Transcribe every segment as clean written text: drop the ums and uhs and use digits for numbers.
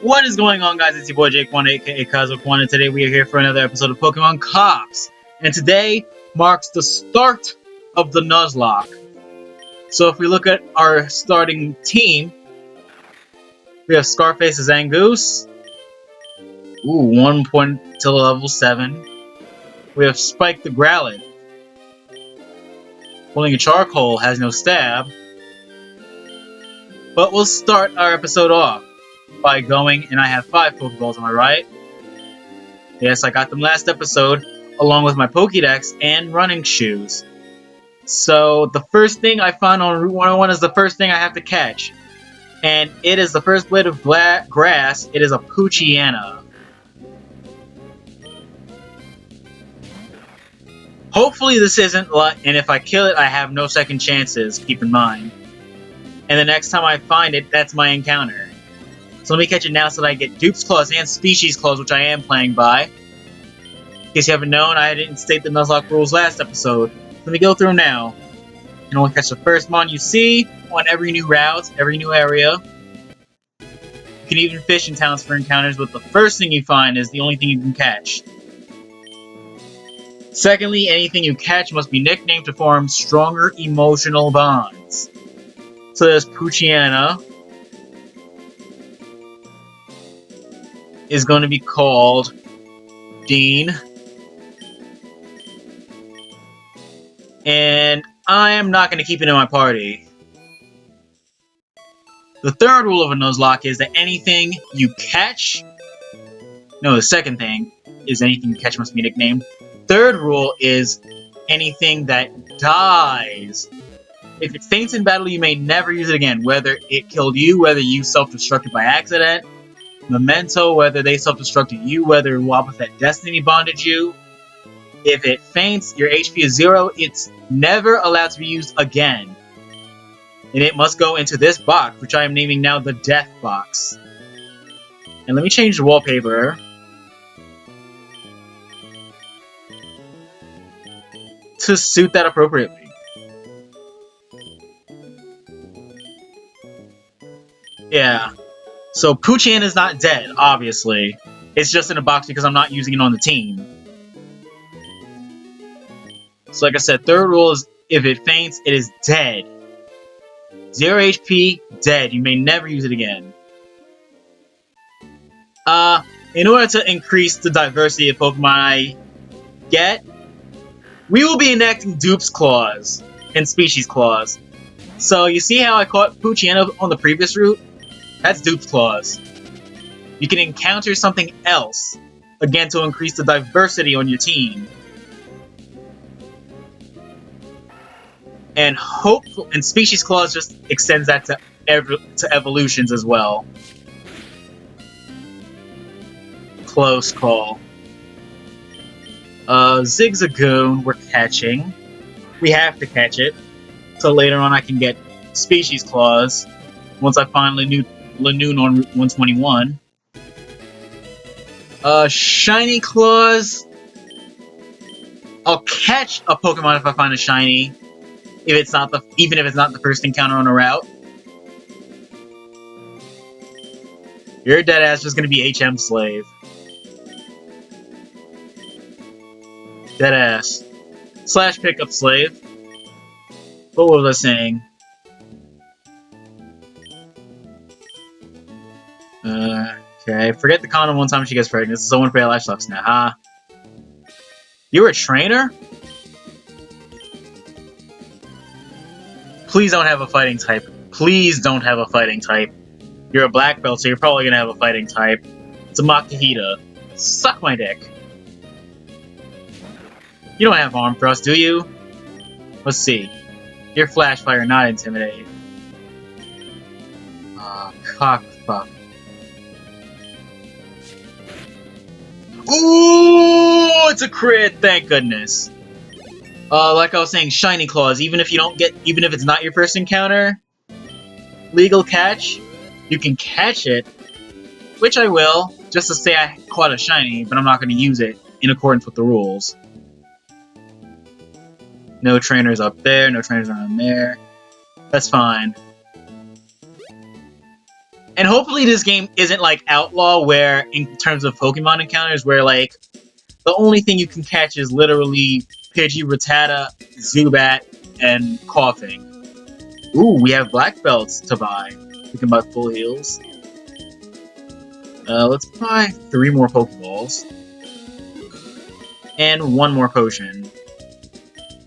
What is going on, guys? It's your boy Jake One, aka Kazo1, and today we are here for another episode of Pokemon Cawps. And today marks the start of the Nuzlocke. So if we look at our starting team, we have Scarface as Zangoose. Ooh, 1 point to level 7. We have Spike the Growlithe. Holding a Charcoal, has no stab. But we'll start our episode off by going, and I have 5 Pokeballs, am I right? Yes, I got them last episode, along with my Pokédex and running shoes. So, the first thing I find on Route 101 is the first thing I have to catch. And it is the first blade of grass. It is a Poochyena. Hopefully this isn't luck, and if I kill it, I have no second chances, keep in mind. And the next time I find it, that's my encounter. So let me catch it now so that I get Dupes Clause and Species Clause, which I am playing by. In case you haven't known, I didn't state the Nuzlocke rules last episode. Let me go through them now. You can only catch the first mon you see on every new route, every new area. You can even fish in towns for encounters, but the first thing you find is the only thing you can catch. Secondly, anything you catch must be nicknamed to form stronger emotional bonds. So there's Poochyena. Is going to be called Dean. And I am not going to keep it in my party. The third rule of a Nuzlocke is that anything you catch... No, the second thing is anything you catch must be nicknamed. Third rule is anything that dies. If it faints in battle, you may never use it again, whether it killed you, whether you self-destructed by accident, Memento, whether they self-destructed you, whether Wobbuffet Destiny bonded you. If it faints, your HP is 0, it's never allowed to be used again. And it must go into this box, which I am naming now the Death Box. And let me change the wallpaper. To suit that appropriately. Yeah. So, Poochyena is not dead, obviously. It's just in a box because I'm not using it on the team. So, like I said, third rule is if it faints, it is dead. 0 HP, dead. You may never use it again. In order to increase the diversity of Pokemon I get, we will be enacting Dupes Clause and Species Clause. So, you see how I caught Poochyena on the previous route? That's Dupes Clause. You can encounter something else, again to increase the diversity on your team. And Species Clause just extends that to evolutions as well. Close call. Zigzagoon we're catching. We have to catch it. So later on I can get Species Clause once I finally Lanoon on Route 121. Shiny Clause. I'll catch a Pokemon if I find a shiny. Even if it's not the first encounter on a route. Your deadass just gonna be HM Slave. Deadass. / Pickup Slave. What was I saying? Okay, forget the condom one time she gets pregnant. Someone for life sucks now. You're a trainer? Please don't have a fighting type. Please don't have a fighting type. You're a black belt, so you're probably gonna have a fighting type. It's a Makahita. Suck my dick. You don't have Arm Thrust, do you? Let's see. You're Flash Fire, not Intimidate. Cockfuck. Ooh, it's a crit, thank goodness. Like I was saying, Shiny Claws, even if it's not your first encounter, legal catch, you can catch it, which I will, just to say I caught a shiny, but I'm not going to use it in accordance with the rules. No trainers up there, no trainers around there. That's fine. And hopefully this game isn't like Outlaw, where in terms of Pokemon encounters, where like the only thing you can catch is literally Pidgey, Rattata, Zubat, and Coughing. Ooh, we have black belts to buy. We can buy full heals. Let's buy 3 more Pokeballs. And 1 more potion.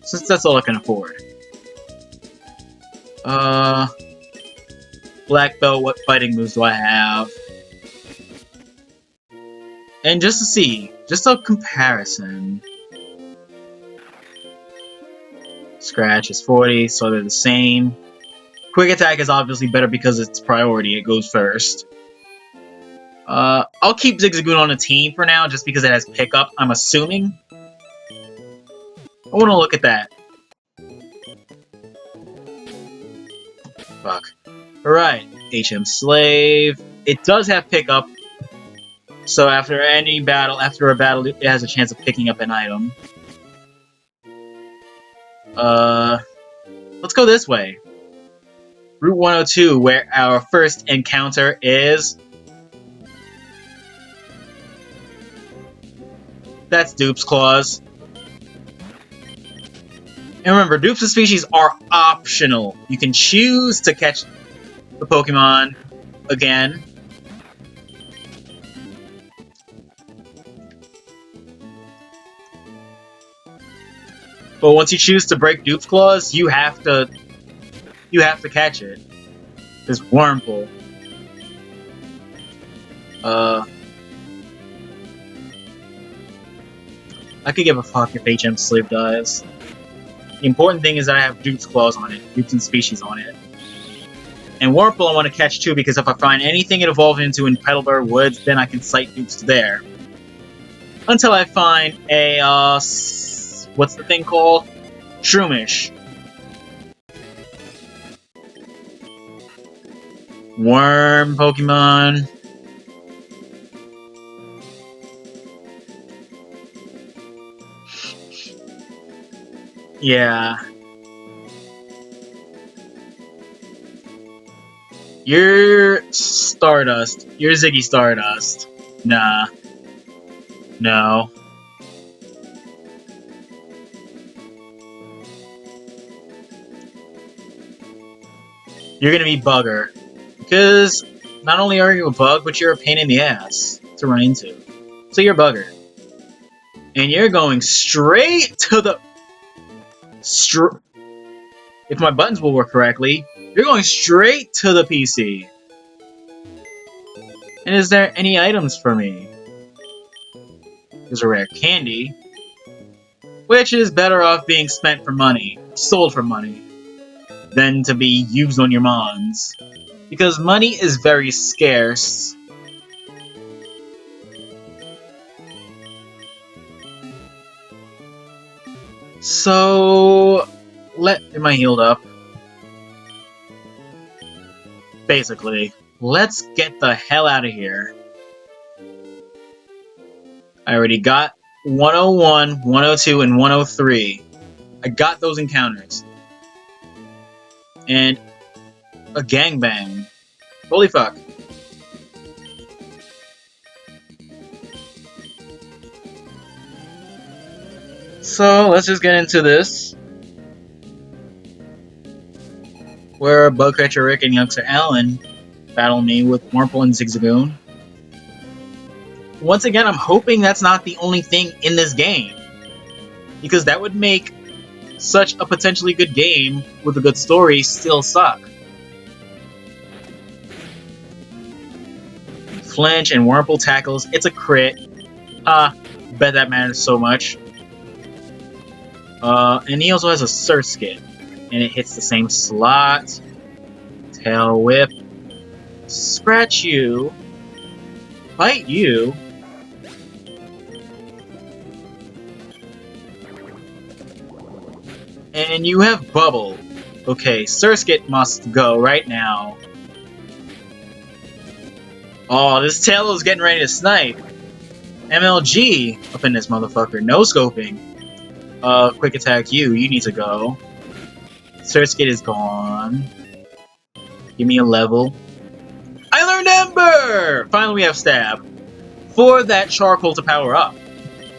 Since that's all I can afford. Black belt, what fighting moves do I have? And just to see, just a comparison. Scratch is 40, so they're the same. Quick attack is obviously better because it's priority, it goes first. I'll keep Zigzagoon on the team for now, just because it has pickup, I'm assuming. I want to look at that. Fuck. Alright, HM Slave. It does have pickup, so after a battle, it has a chance of picking up an item. Let's go this way. Route 102, where our first encounter is... That's Dupes Clause. And remember, dupes of species are optional. You can choose to catch the Pokemon again. But once you choose to break Dupes Clause, you have to catch it. This Wurmple. I could give a fuck if HM Slave dies. The important thing is that I have Dupes Clause on it, Dupes and Species on it. And Wurmple I want to catch too, because if I find anything it evolved into in Petalburg Woods, then I can site Dupes there. Until I find a, what's the thing called? Shroomish. Worm Pokemon. Yeah. You're Stardust. You're Ziggy Stardust. Nah. No. You're gonna be Bugger. Because not only are you a bug, but you're a pain in the ass to run into. So you're Bugger. And you're going straight to the... If my buttons will work correctly, you're going straight to the PC. And is there any items for me? There's a rare candy, which is better off being spent for money, sold for money, than to be used on your mons. Because money is very scarce. So... Am I healed up? Basically. Let's get the hell out of here. I already got 101, 102, and 103. I got those encounters. And a gangbang. Holy fuck. So, let's just get into this. Where Bugcatcher Rick and Youngster Alan battle me with Wurmple and Zigzagoon. Once again, I'm hoping that's not the only thing in this game. Because that would make such a potentially good game with a good story still suck. Flinch and Wurmple tackles. It's a crit. Bet that matters so much. And he also has a Surskit. And it hits the same slot. Tail Whip. Scratch you. Bite you. And you have Bubble. Okay, Surskit must go right now. Oh, this Tailow's getting ready to snipe. MLG up in this motherfucker. No scoping. Quick attack you. You need to go. Surskit is gone. Give me a level. I learned Sure! Finally we have Stab. For that charcoal to power up.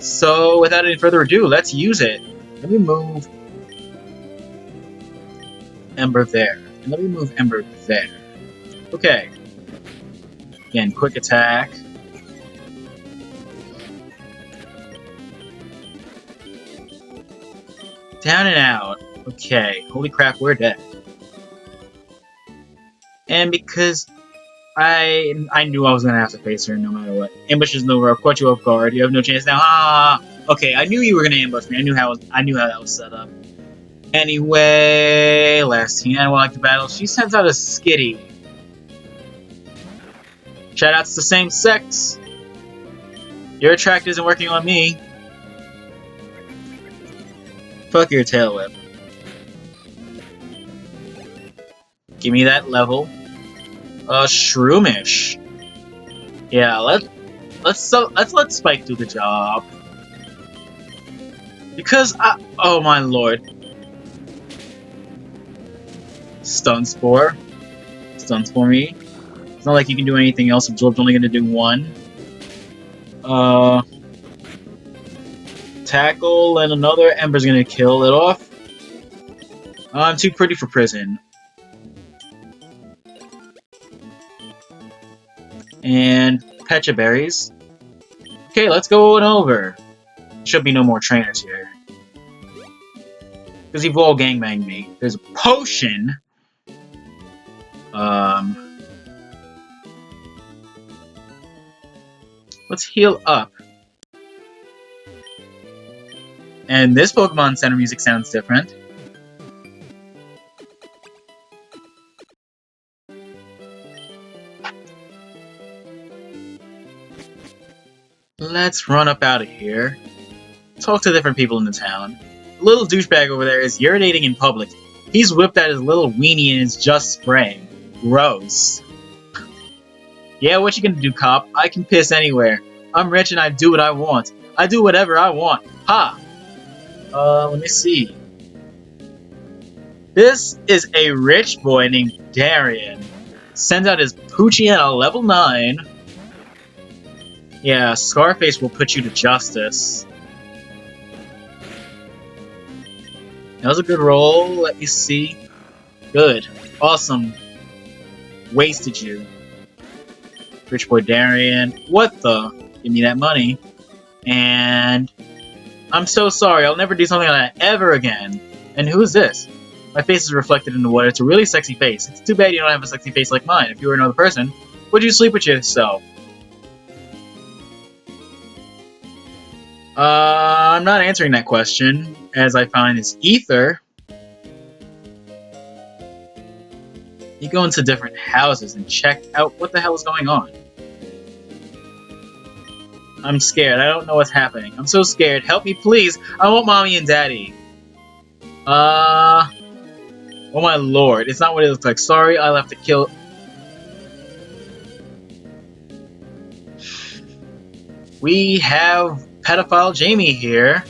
So, without any further ado, let's use it. Let me move Ember there. And let me move Ember there. Okay. Again, quick attack. Down and out. Okay. Holy crap, we're dead. And because I knew I was gonna have to face her no matter what. Ambush is over. I've caught you off guard. You have no chance now. Ah. Okay, I knew you were gonna ambush me. I knew how that was set up. Anyway, last team animal like the battle. She sends out a skitty. Shoutouts to same sex. Your attract isn't working on me. Fuck your tail whip. Give me that level. Shroomish. Yeah, let's let Spike do the job. Because oh my lord. Stun Spore. Stun Spore me. It's not like you can do anything else. Absorb's only gonna do one. Tackle and another Ember's gonna kill it off. I'm too pretty for prison. And Pecha Berries. Okay, let's go on over. Should be no more trainers here. Because you've all gangbanged me. There's a potion. Let's heal up. And this Pokemon Center music sounds different. Let's run up out of here. Talk to different people in the town. The little douchebag over there is urinating in public. He's whipped out his little weenie and is just spraying. Gross. Yeah, what you gonna do, cop? I can piss anywhere. I'm rich and I do what I want. I do whatever I want. Ha! Let me see. This is a rich boy named Darian. Sends out his Poochie at a level 9. Yeah, Scarface will put you to justice. That was a good roll. Let me see. Good. Awesome. Wasted you. Rich boy Darian. What the? Give me that money. And I'm so sorry. I'll never do something like that ever again. And who's this? My face is reflected in the water. It's a really sexy face. It's too bad you don't have a sexy face like mine. If you were another person, would you sleep with yourself? I'm not answering that question, as I find his ether. You go into different houses and check out what the hell is going on. I'm scared. I don't know what's happening. I'm so scared. Help me, please. I want mommy and daddy. Oh my lord. It's not what it looks like. Sorry, I'll have to kill... We have pedophile Jamie here.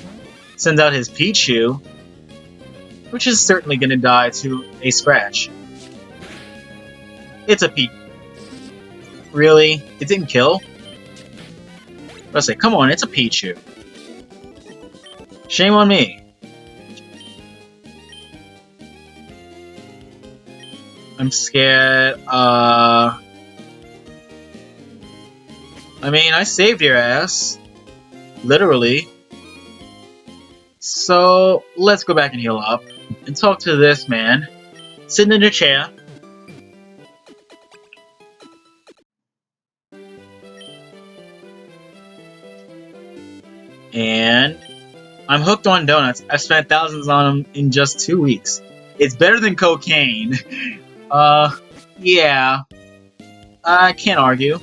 Sends out his Pichu, which is certainly going to die to a scratch. It's a Pichu. Really? It didn't kill? I say, come on, it's a Pichu. Shame on me. I'm scared. I mean, I saved your ass. Literally. So, let's go back and heal up. And talk to this man. Sitting in a chair. And I'm hooked on donuts. I've spent thousands on them in just 2 weeks. It's better than cocaine. Yeah. I can't argue.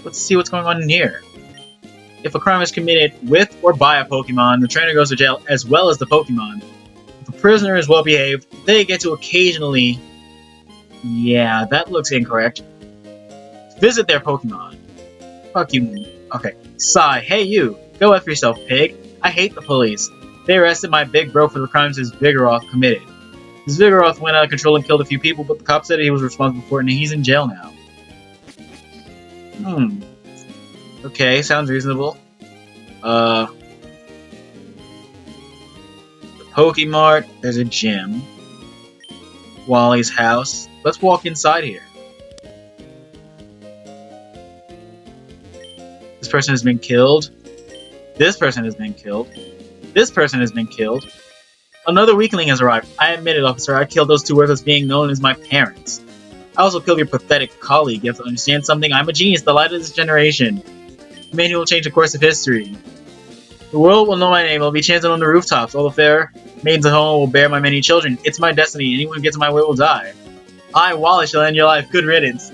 Let's see what's going on in here. If a crime is committed with or by a Pokemon, the trainer goes to jail as well as the Pokemon. If a prisoner is well behaved, they get to occasionally... Yeah, that looks incorrect. Visit their Pokemon. Fuck you. Okay. Sigh. Hey you. Go F yourself, pig. I hate the police. They arrested my big bro for the crimes his Vigoroth committed. His Vigoroth went out of control and killed a few people, but the cops said he was responsible for it and he's in jail now. Okay, sounds reasonable. The Pokemart, there's a gym. Wally's house. Let's walk inside here. This person has been killed. This person has been killed. This person has been killed. Another weakling has arrived. I admit it, officer. I killed those two worthless being known as my parents. I also killed your pathetic colleague. You have to understand something. I'm a genius, the light of this generation. The man who will change the course of history. The world will know my name. I'll be chanted on the rooftops. All the fair maidens at home will bear my many children. It's my destiny. Anyone who gets in my way will die. I, Wally, shall end your life. Good riddance.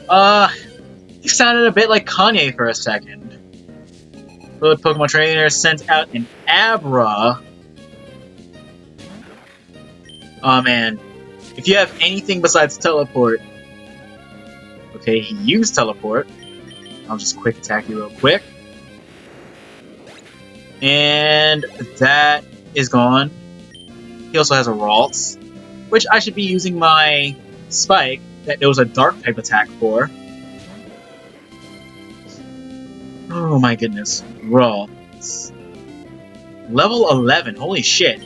You sounded a bit like Kanye for a second. The Pokemon trainer sent out an Abra. Oh man. If you have anything besides teleport. Okay, he used teleport. I'll just quick attack you real quick. And that is gone. He also has a Ralts, which I should be using my Spike that there was a Dark type attack for. Oh my goodness. Ralts. Level 11, holy shit.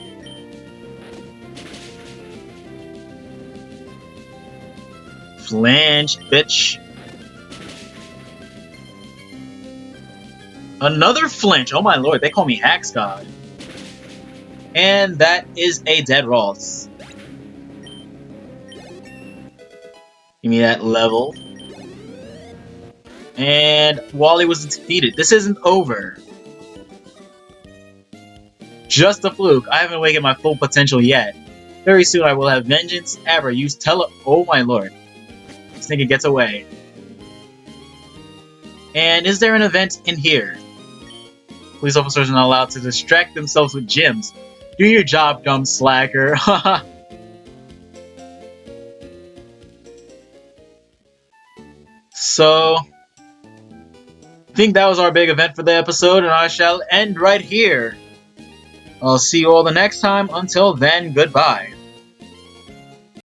Flinch, bitch. Another flinch! Oh my lord, they call me Hacks God. And that is a dead Ralts. Give me that level. And Wally was defeated. This isn't over. Just a fluke. I haven't awakened my full potential yet. Very soon I will have vengeance. Abra, use oh my lord. This nigga gets away. And is there an event in here? Police officers are not allowed to distract themselves with gyms. Do your job, dumb slacker. So, I think that was our big event for the episode, and I shall end right here. I'll see you all the next time. Until then, goodbye.